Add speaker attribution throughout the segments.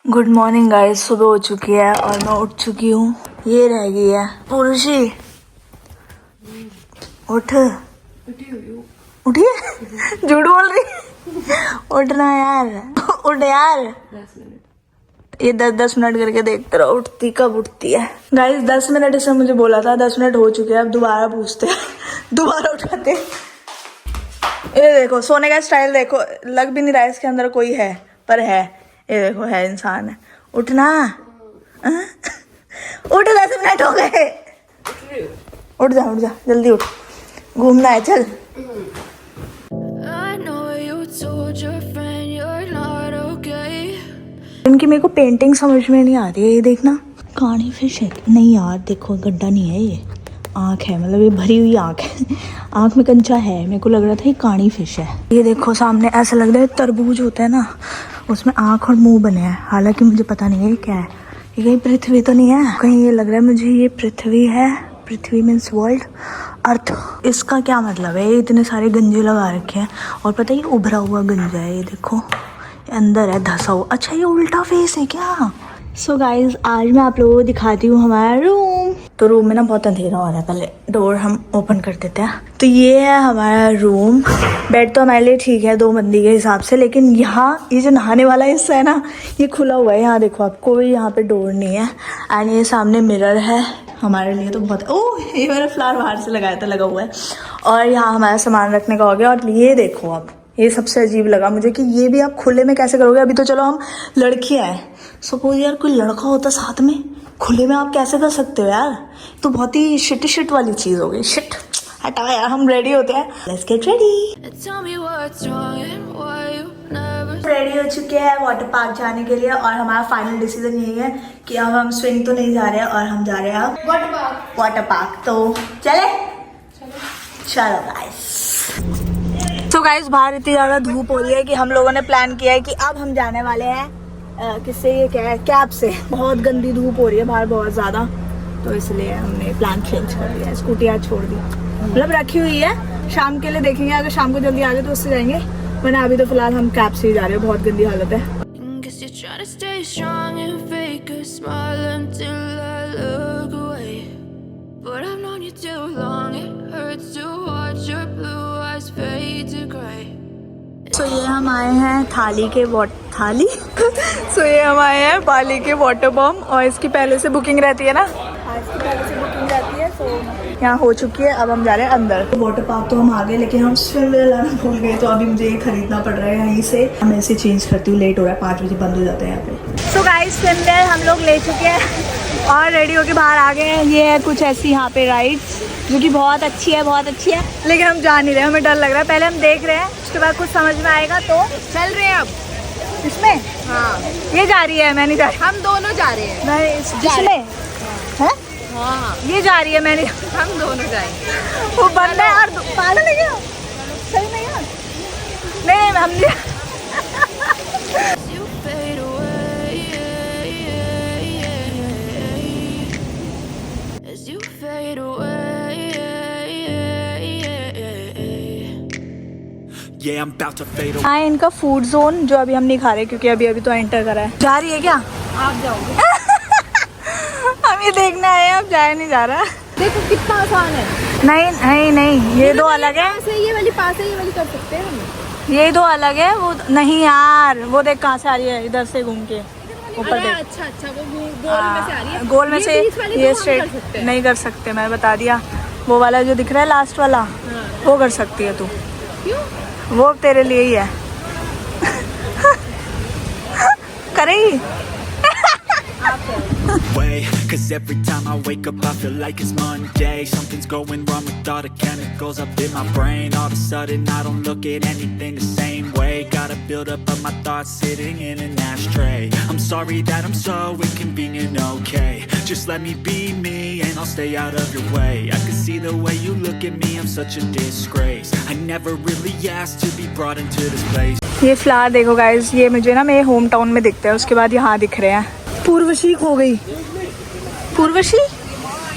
Speaker 1: Good morning guys, सुबह हो चुकी है और मैं उठ चुकी हूँ। ये रह गई है पुरुषी, उठ उठिए। झूठ बोल रही, उठना यार, उठ यार। ये 10-10 मिनट करके देखते रहो उठती कब उठती है। गाइस 10 मिनट इसने मुझे बोला था, 10 मिनट हो चुके हैं। अब दोबारा पूछते हैं, दोबारा उठाते। ये देखो सोने का स्टाइल देखो, लग भी नहीं रहा है इसके अंदर कोई है, पर है। ये देखो है, इंसान है। उठना, उठ, 10 मिनट हो गए। उठ जा जल्दी उठ, घूमना है, चल। इनकी मेरे को पेंटिंग समझ में नहीं आ रही है। ये देखना, कानी फिश है। नहीं यार देखो, गड्ढा नहीं है, ये आँख है, मतलब ये भरी हुई आँख है। आँख में कंचा है, मेरे को लग रहा था ये कानी फिश है। ये देखो सामने ऐसा लग रहा है तरबूज होता है ना, उसमें आँख और मुंह बने हैं। हालांकि मुझे पता नहीं है ये क्या है। ये कहीं पृथ्वी तो नहीं है, कहीं ये लग रहा है मुझे ये पृथ्वी है। पृथ्वी मीन्स वर्ल्ड, अर्थ। इसका क्या मतलब है? ये इतने सारे गंजे लगा रखे हैं और पता है ये उभरा हुआ गंजा है। ये देखो अंदर है धसा हुआ। अच्छा ये उल्टा फेस है क्या? सो गाइज आज मैं आप लोगों को दिखाती हूँ हमारा रूम। तो रूम में ना बहुत अंधेरा हो रहा है, पहले डोर हम ओपन कर देते हैं। तो ये है हमारा रूम। बेड तो हमारे लिए ठीक है 2 बंदी के हिसाब से, लेकिन यहाँ ये जो नहाने वाला हिस्सा है ना, ये खुला हुआ है। यहाँ देखो आप, कोई यहाँ पे डोर नहीं है। एंड ये सामने मिरर है हमारे लिए तो बहुत। ओह ये मेरा फ्लावर बाहर से लगाया था, लगा हुआ है। और यहाँ हमारा सामान रखने का हो गया। और ये देखो आप, ये सबसे अजीब लगा मुझे कि ये भी आप खुले में कैसे करोगे। अभी तो चलो हम लड़कियां हैं, सपोज यार कोई लड़का होता साथ में, खुले में आप कैसे कर सकते हो यार? तो बहुत ही शिट वाली चीज हो गई। शिट हटा यार, हम रेडी होते हैं। Let's get ready. रेडी हो चुके हैं वाटर पार्क जाने के लिए और हमारा फाइनल डिसीजन यही है कि अब हम स्विंग तो नहीं जा रहे हैं और हम जा रहे हैं अब वाटर पार्क। तो चले चलो गाइस। तो गाइस बाहर इतनी ज़्यादा धूप हो रही है कि हम लोगों ने प्लान किया है कि अब हम जाने वाले हैं किससे, ये क्या है, कैब से। बहुत गंदी धूप हो रही है बाहर बहुत ज़्यादा, तो इसलिए हमने प्लान चेंज कर दिया। स्कूटी आज छोड़ दी, मतलब रखी हुई है, शाम के लिए देखेंगे। अगर शाम को जल्दी आ गए तो उससे जाएंगे, वरना अभी तो फिलहाल हम कैब से ही जा रहे हैं। बहुत गंदी हालत है। तो ये हम आए हैं थाली के थाली सो ये हम आए हैं बाली के वाटर बम, और इसकी पहले से बुकिंग रहती है ना, इसकी पहले से बुकिंग रहती है। सो यहाँ हो चुकी है, अब हम जा रहे हैं अंदर। वाटर पार्क तो हम आ गए, लेकिन हम स्विमवेयर लाना भूल गए, तो अभी मुझे ये खरीदना पड़ रहा है यहीं से। मैं इसे चेंज करती हूँ, लेट हो रहा है, 5 बजे बंद हो जाते हैं यहाँ पे। सो गाइस स्विमवेयर हम लोग ले चुके हैं और रेडी होके बाहर आ गए हैं। ये है कुछ ऐसी यहाँ पे राइड्स जो कि बहुत अच्छी है, लेकिन हम जा नहीं रहे, हमें डर लग रहा है। पहले हम देख रहे हैं, उसके बाद कुछ समझ में आएगा तो चल रहे हैं। अब इसमें हाँ ये जा रही है, मैं नहीं जा रही। हम दोनों जा रहे हैं। मैं इसमें है हाँ, ये जा रही है, मैं नहीं। हम दोनों जाएंगे। वो बंद है यार, पागल है क्या? सही नहीं है, नहीं हम नहीं। हाँ इनका फूड जोन जो अभी हम नहीं खा रहे क्योंकि अभी तो एंटर करा है। जा रही है क्या? आप जाओगे? हम ये देखना है, अब जाया नहीं जा रहा। देखो कितना आसान है। नहीं ये दो अलग है। ये वाली पास है, ये वाली कर सकते हैं हम। ये दो अलग है, वो नहीं यार। वो देख कहाँ से आ रही है, इधर से घूम के ऊपर देख। अच्छा वो गोल में से आ रही है। गोल में से ये स्ट्रेट नहीं कर सकते, मैं बता दिया। वो वाला जो दिख रहा है लास्ट वाला, वो कर सकती है तू। क्यों? वो तेरे लिए ही है। करेगी?
Speaker 2: Cause every time I wake up I feel like it's Monday. Something's going wrong with all the chemicals up in my brain. All of a sudden I don't look at anything the same way. Gotta build up of my thoughts sitting in an ashtray. I'm sorry that I'm so inconvenient, okay? Just let me be me and I'll stay out of your way. I can see the way you look at me, I'm such a disgrace. I never really asked to be brought into this place.
Speaker 1: ये flower देखो guys, ये मुझे ना मेरे home town में दिखते हैं, उसके बाद यहाँ दिख रहे हैं। पूर्वशी खो गई। पूर्वशी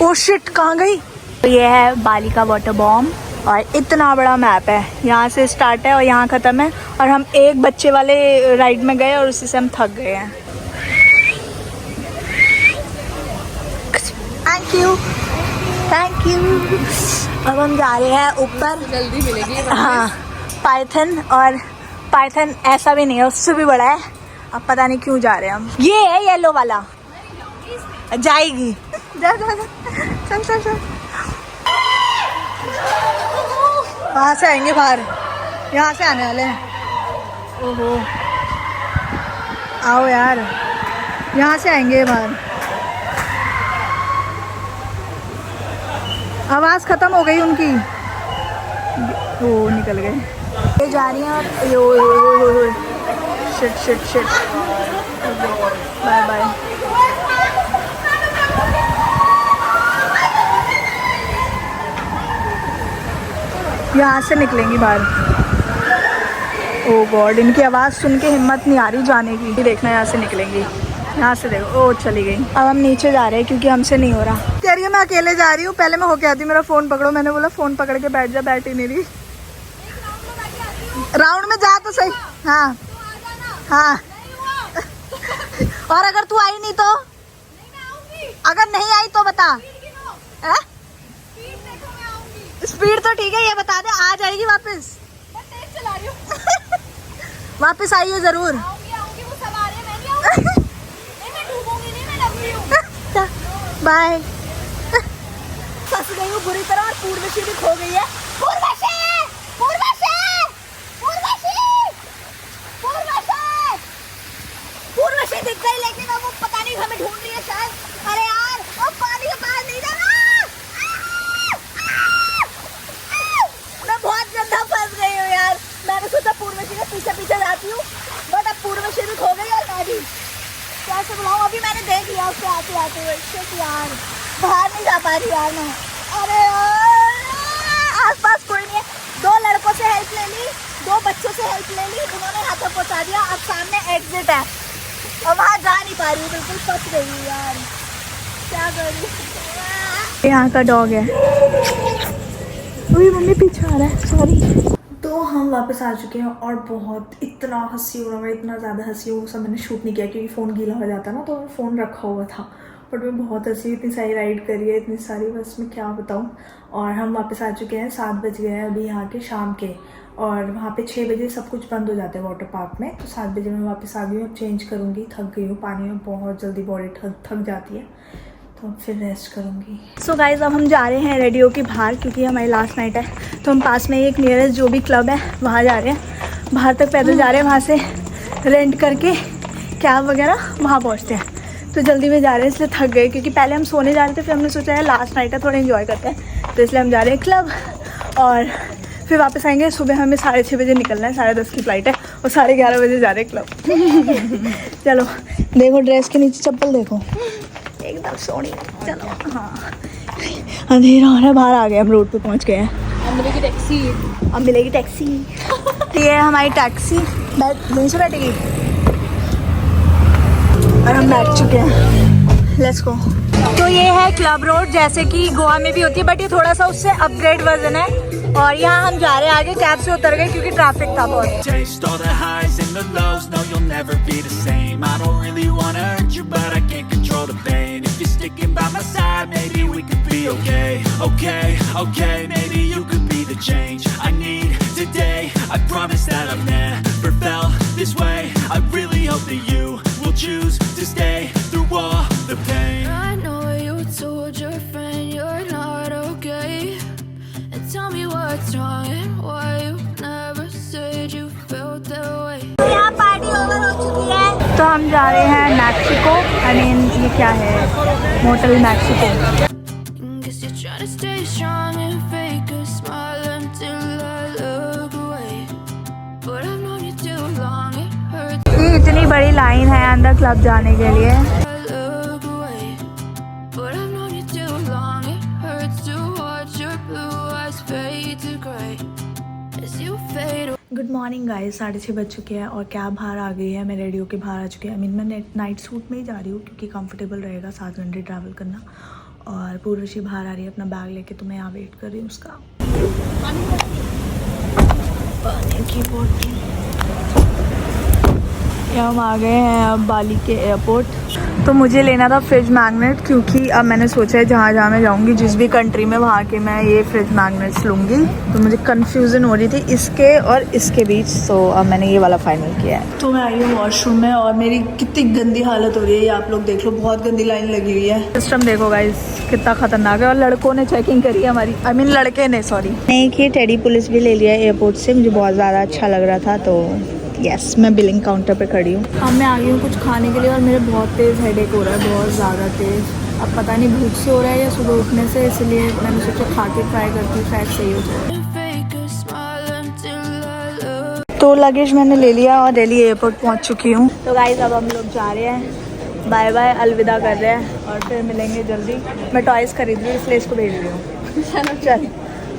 Speaker 1: ओ शिट, कहाँ गई? तो ये है बाली का वाटर बॉम और इतना बड़ा मैप है। यहाँ से स्टार्ट है और यहाँ ख़त्म है। और हम एक बच्चे वाले राइड में गए और उसी से हम थक गए हैं। Thank you thank you. अब हम जा रहे हैं ऊपर,
Speaker 3: जल्दी मिलेगी।
Speaker 1: हाँ पाइथन, और पाइथन ऐसा भी नहीं है, उससे भी बड़ा है। अब पता नहीं क्यों जा रहे हैं हम। ये है येलो वाला, जाएगी। जा जा जा, चल चल चल। वहाँ से आएंगे बाहर, यहाँ से आने वाले हैं। ओहो आओ यार, यहाँ से आएंगे बाहर। आवाज़ ख़त्म हो गई उनकी, वो निकल गए। ये जा रही हैं और yo shit shit shit, bye bye. यहाँ से निकलेंगी बाहर। ओह गॉड, इनकी आवाज़ सुन के हिम्मत नहीं आ रही जाने की। देखना यहाँ से निकलेंगी, यहाँ से देखो। ओ चली गई। अब हम नीचे जा रहे हैं क्योंकि हमसे नहीं हो रहा। कह रही है मैं अकेले जा रही हूँ, पहले मैं होके आती हूँ, मेरा फ़ोन पकड़ो। मैंने बोला फ़ोन पकड़ के बैठ जा, बैठ ही नहीं रही। राउंड में जा तो सही। हाँ हाँ और अगर तू आई नहीं तो, अगर नहीं आई तो बता। स्पीड तो ठीक है, ये बता दे आ जाएगी वापस।
Speaker 3: चला रही हूँ।
Speaker 1: वापस आइए जरूर।
Speaker 3: आऊंगी, वो सब आ रहे हैं, मैं नहीं आऊंगी। नहीं मैं डूबूंगी नहीं, मैं डर रही हूँ।
Speaker 1: बाय। फंस गई हूँ बुरी तरह, और पूर्वशी भी खो गई है। पूर्वशी पूर्वशी पूर्वशी पूर्वशी पूर्वशी दिख गई, लेकिन अब वो पता नहीं हमें ढूंढ रही है शायद। अरे यार अब पानी के पास नहीं जाना। मैं बहुत गंदा फंस गई हूँ यार। मैंने सोचा पूर्वशी के पीछे पीछे जाती हूँ, बट अब पूर्वशी भी खो गई और मैं भी। कैसे बुलाऊँ? अभी मैंने देख लिया उससे आते आते हुए। शिट यार, बाहर नहीं जा पा रही यार मैं। अरे यार आसपास कोई नहीं है। 2 लड़कों से हेल्प ले ली, 2 बच्चों से हेल्प ले ली, उन्होंने हाथों पहुँचा दिया। अब सामने एग्जिट है और वहाँ जा नहीं पा रही हूँ, बिल्कुल फंस गई हूँ यार। क्या करूँ? यहाँ का डॉग है। अभी मम्मी पीछे आ रहा है, सॉरी। तो हम वापस आ चुके हैं और बहुत इतना हंसी हो रहा है, इतना ज़्यादा हंसी हो। सब मैंने शूट नहीं किया क्योंकि फ़ोन गीला हो जाता ना, तो फ़ोन रखा हुआ था। बट मैं बहुत हंसी, इतनी सारी राइड करी है, इतनी सारी, बस मैं क्या बताऊँ। और हम वापस आ चुके हैं, 7 बज गए हैं अभी यहाँ के शाम के। और वहाँ पे 6 बजे सब कुछ बंद हो जाता है वाटर पार्क में। तो 7 बजे मैं वापस आ गई हूँ। अब चेंज करूँगी, थक गई हूँ, पानी में बहुत जल्दी बॉडी थक जाती है, तो फिर रेस्ट करूँगी। सो गाइज अब हम जा रहे हैं रेडी होके बाहर, क्योंकि हमारी लास्ट नाइट है। तो हम पास में एक नियरेस्ट जो भी क्लब है वहाँ जा रहे हैं। बाहर तक पैदल जा रहे हैं, वहाँ से रेंट करके कैब वगैरह वहाँ पहुँचते हैं। तो जल्दी में जा रहे हैं, इसलिए थक गए, क्योंकि पहले हम सोने जा रहे थे, फिर हमने सोचा है लास्ट नाइट है, थोड़ा एंजॉय करते हैं। तो इसलिए हम जा रहे हैं क्लब, और फिर वापस आएंगे। सुबह हमें 6:30 बजे निकलना है, 10:30 की फ़्लाइट है, और 11:30 बजे जा रहे हैं क्लब। चलो देखो ड्रेस के नीचे चप्पल देखो, एकदम सोनी। चलो हाँ, अंधेरा हो रहा है, बाहर आ गए, हम रोड पे पहुंच गए हैं।
Speaker 3: अब मिलेगी टैक्सी।
Speaker 1: अब मिलेगी टैक्सी। ये है हमारी टैक्सी, यहीं से बैठेगी और हम बैठ चुके हैं। Let's go. तो ये है क्लब रोड, जैसे कि गोवा में भी होती है, बट ये थोड़ा सा उससे अपग्रेड वर्जन है। और यहाँ हम जा रहे हैं आगे, कैब से उतर गए क्योंकि ट्रैफिक था बहुत।
Speaker 2: Taste all the highs and the lows, no you'll never be the same. I don't really wanna hurt you, but I can't control the pain. If you're sticking by my side, maybe we could be okay. Okay, okay, maybe you could be the change I need today. I promise that I've never felt this way. I really hope that you will choose to stay through all the pain.
Speaker 4: I know you told your friend you're not okay, and tell me what's wrong and why you never said you felt that way.
Speaker 1: यहाँ party over हो चुकी है, तो हम जा रहे हैं Mexico. I mean ये क्या है, motel Mexico.
Speaker 4: Guess you're trying to stay strong and fake a smile until I look away, but I've known you too long, it hurts.
Speaker 1: ये इतनी बड़ी लाइन है अंदर क्लब जाने के लिए।
Speaker 4: I look away, but I've known you too long, it hurts to watch your blue eyes fade to gray as you fade away.
Speaker 1: Good morning guys, 6:30 बज चुके हैं और कैब बाहर आ गई है। मैं रेडी होके बाहर आ चुकी है। आई मीन मैं नाइट सूट में ही जा रही हूँ क्योंकि कंफर्टेबल रहेगा 7 घंटे ट्रैवल करना। और पूर्वशी बाहर आ रही है अपना बैग लेके, तो मैं यहाँ वेट कर रही हूँ उसका। पानी की बोतल हम आ गए हैं अब बाली के एयरपोर्ट। तो मुझे लेना था फ्रिज मैग्नेट, क्योंकि अब मैंने सोचा है जहाँ जहाँ मैं जाऊँगी जिस भी कंट्री में वहाँ के मैं ये फ्रिज मैग्नेट्स लूँगी। तो मुझे कन्फ्यूज़न हो रही थी इसके और इसके बीच, तो अब मैंने ये वाला फाइनल किया है। तो मैं आई हूँ वॉशरूम में और मेरी कितनी गंदी हालत हो रही है ये आप लोग देख लो, बहुत गंदी लाइन लगी हुई है। सिस्टम देखो गाइस कितना खतरनाक है। और लड़कों ने चेकिंग करी है हमारी, आई मीन लड़के ने, सॉरी नहीं कि टेडी पुलिस भी ले लिया एयरपोर्ट से। मुझे बहुत ज़्यादा अच्छा लग रहा था, तो यस मैं बिलिंग काउंटर पे खड़ी हूँ। अब मैं आ गई हूँ कुछ खाने के लिए और मेरे बहुत तेज़ हेडेक हो रहा है, बहुत ज़्यादा तेज़। अब पता नहीं भूख से हो रहा है या सुबह उठने से, इसलिए मैंने सोचा खा के ट्राई करती हूँ, शायद सही हो जाए।
Speaker 4: fake a smile until I look.
Speaker 1: तो लगेज मैंने ले लिया और दिल्ली एयरपोर्ट पहुँच चुकी हूँ। तो गाइस अब हम लोग जा रहे हैं, बाय बाय अलविदा कर रहे हैं और फिर मिलेंगे जल्दी। मैं टॉयज़ खरीद रही हूँ इसलिए इसको भेज रही हूँ।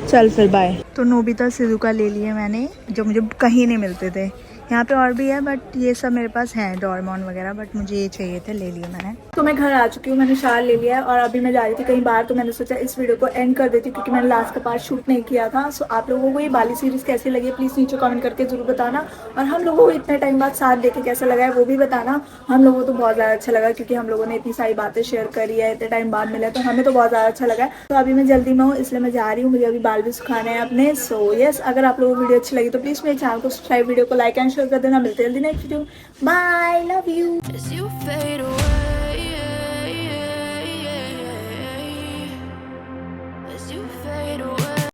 Speaker 1: चल फिर बाय। तो नोबिता सिजुका ले लिए मैंने, जो मुझे कहीं नहीं मिलते थे। यहाँ पे और भी है बट ये सब मेरे पास है, डोरेमोन वगैरह, बट मुझे ये चाहिए थे, ले लिए मैंने। तो मैं घर आ चुकी हूँ, मैंने शाल ले लिया है और अभी मैं जा रही थी कहीं बाहर। तो मैंने सोचा इस वीडियो को एंड कर देती हूँ क्योंकि मैंने लास्ट का पार्ट शूट नहीं किया था। सो आप लोगों को ये बाली सीरीज कैसी लगी प्लीज़ नीचे कमेंट करके जरूर बताना, और हम लोगों को इतने टाइम बाद साथ देखे कैसा लगा है वो भी बताना। हम लोगों को तो बहुत ज़्यादा अच्छा लगा क्योंकि हम लोगों ने इतनी सारी बातें शेयर करी है, इतने टाइम बाद मिला, तो हमें तो बहुत ज़्यादा अच्छा लगा है। तो अभी मैं जल्दी में हूँ इसलिए मैं जा रही हूँ, मुझे अभी बाल भी सुखाने हैं अपने। सो यस, अगर आप लोगों को वीडियो अच्छी लगी तो प्लीज़ मेरे चैनल को सब्सक्राइब, वीडियो को लाइक एंड शेयर कर देना। मिलते हैं जल्दी next video, bye, love you.
Speaker 4: As you fade away.